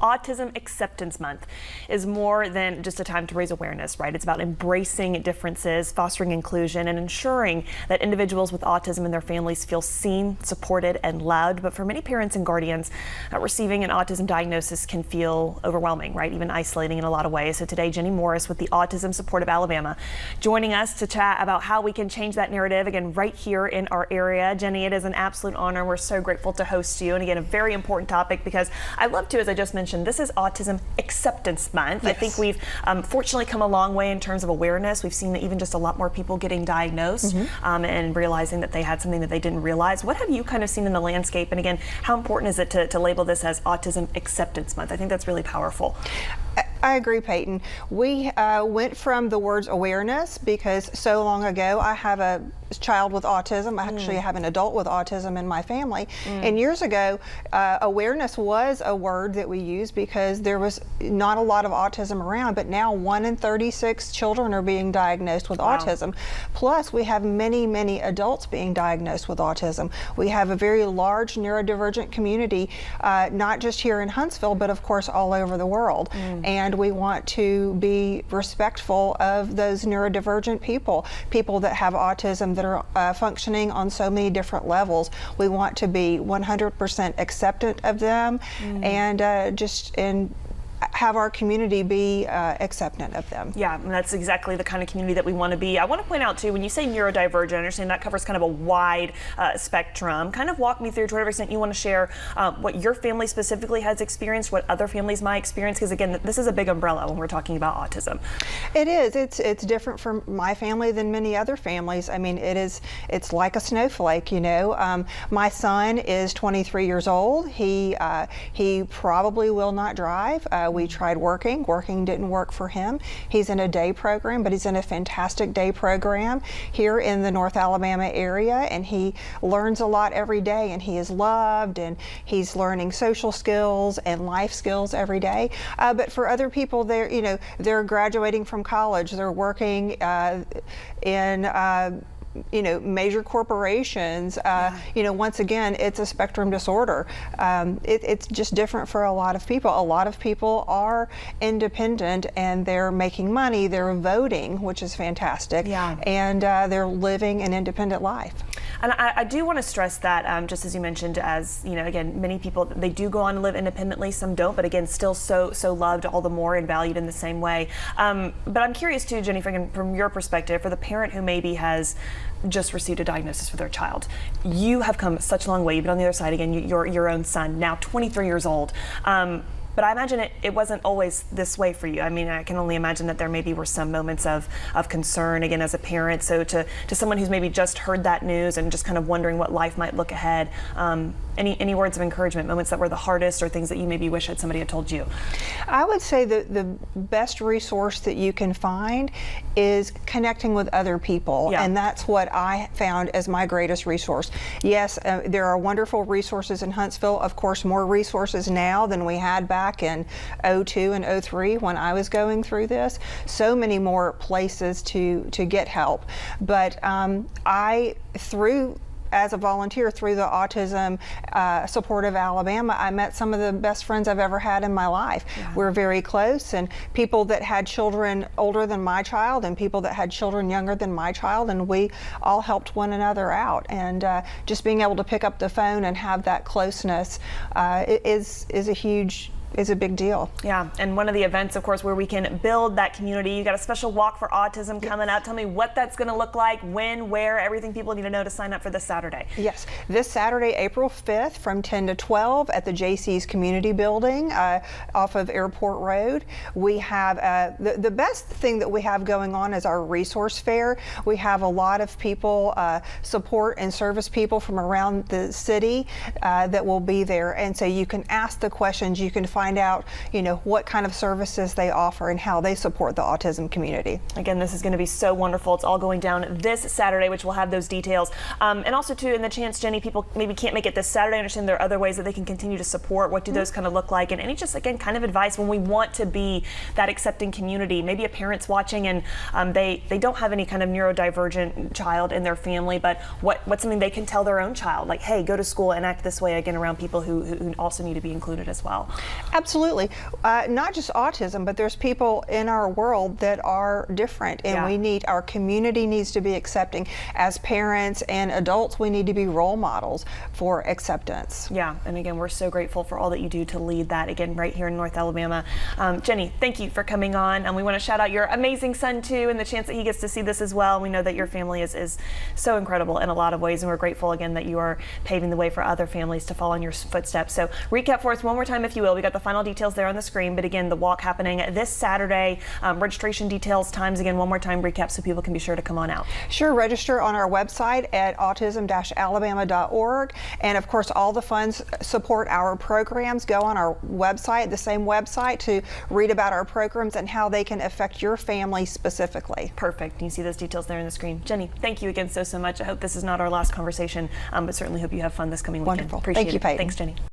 Autism Acceptance Month is more than just a time to raise awareness, right? It's about embracing differences, fostering inclusion, and ensuring that individuals with autism and their families feel seen, supported, and loved. But for many parents and guardians, receiving an autism diagnosis can feel overwhelming, right? Even isolating in a lot of ways. So today, Jenny Morris with the Autism Support of Alabama joining us to chat about how we can change that narrative, again, right here in our area. Jenny, it is an absolute honor. We're so grateful to host you. And again, a very important topic because I love to, as I just mentioned, this is Autism Acceptance Month. Yes. I think we've fortunately come a long way in terms of awareness. We've seen even just a lot more people getting diagnosed and realizing that they had something that they didn't realize. What have you kind of seen in the landscape? And again, how important is it to label this as Autism Acceptance Month? I think that's really powerful. I agree, Peyton. We went from the words awareness because so long ago I have a child with autism. I actually have an adult with autism in my family. And years ago, awareness was a word that we used because there was not a lot of autism around, but now 1 in 36 children are being diagnosed with autism. Plus, we have many, many adults being diagnosed with autism. We have a very large neurodivergent community, not just here in Huntsville, but of course all over the world. And we want to be respectful of those neurodivergent people that have autism that are functioning on so many different levels. We want to be 100% acceptant of them and have our community be acceptant of them. Yeah, and that's exactly the kind of community that we want to be. I want to point out too, when you say neurodivergent, I understand that covers kind of a wide spectrum. Kind of walk me through to whatever extent you want to share what your family specifically has experienced, what other families might experience, because again, this is a big umbrella when we're talking about autism. It is. It's different from my family than many other families. I mean, it's like a snowflake, you know. My son is 23 years old. He probably will not drive. We tried working didn't work for him. He's in a day program, but he's in a fantastic day program here in the North Alabama area, and he learns a lot every day, and he is loved, and he's learning social skills and life skills every day. But for other people, they're graduating from college, they're working in major corporations. Once again, it's a spectrum disorder. It's just different for a lot of people. A lot of people are independent and they're making money, they're voting, which is fantastic, and they're living an independent life. And I do want to stress that, just as you mentioned, as again, many people, they do go on to live independently, some don't, but again, still so loved all the more and valued in the same way. But I'm curious too, Jenny, from your perspective, for the parent who maybe has just received a diagnosis for their child, you have come such a long way. You've been on the other side again. Your own son, now 23 years old. But I imagine it wasn't always this way for you. I mean, I can only imagine that there maybe were some moments of concern, again, as a parent. So to someone who's maybe just heard that news and just kind of wondering what life might look ahead, any words of encouragement, moments that were the hardest or things that you maybe wish that somebody had told you? I would say that the best resource that you can find is connecting with other people. And that's what I found as my greatest resource. Yes, there are wonderful resources in Huntsville. Of course, more resources now than we had back in 02 and 03 when I was going through this. So many more places to get help. But as a volunteer through the Autism Support of Alabama, I met some of the best friends I've ever had in my life. We're very close, and people that had children older than my child and people that had children younger than my child, and we all helped one another out. And just being able to pick up the phone and have that closeness is a big deal. Yeah, and one of the events, of course, where we can build that community. You got a special walk for autism coming up. Tell me what that's going to look like, when, where, everything people need to know to sign up for this Saturday. Yes, this Saturday, April 5th from 10 to 12 at the JC's Community Building off of Airport Road. We have the best thing that we have going on is our resource fair. We have a lot of people, support and service people from around the city that will be there, and so you can ask the questions, you can find out, what kind of services they offer and how they support the autism community. Again, this is going to be so wonderful. It's all going down this Saturday, which we'll have those details. And also, too, in the chance, Jenny, people maybe can't make it this Saturday. I understand there are other ways that they can continue to support. What do those kind of look like? And any just, again, kind of advice when we want to be that accepting community. Maybe a parent's watching and they don't have any kind of neurodivergent child in their family, but what's something they can tell their own child? Like, hey, go to school and act this way, again, around people who also need to be included as well. Absolutely. Not just autism, but there's people in our world that are different, and our community needs to be accepting. As parents and adults, we need to be role models for acceptance. Yeah, and again, we're so grateful for all that you do to lead that, again, right here in North Alabama. Jenny, thank you for coming on, and we want to shout out your amazing son too, and the chance that he gets to see this as well. We know that your family is so incredible in a lot of ways, and we're grateful again that you are paving the way for other families to follow in your footsteps. So recap for us one more time, if you will. We got the final details there on the screen, but again, the walk happening this Saturday. Registration details, times, again, one more time recap so people can be sure to come on out. Sure, register on our website at autism-alabama.org, and of course all the funds support our programs. Go on our website, the same website, to read about our programs and how they can affect your family specifically. Perfect. You see those details there on the screen. Jenny, thank you again so much. I hope this is not our last conversation, but certainly hope you have fun this coming weekend. Wonderful. Appreciate Thank you, it. Peyton. Thanks, Jenny.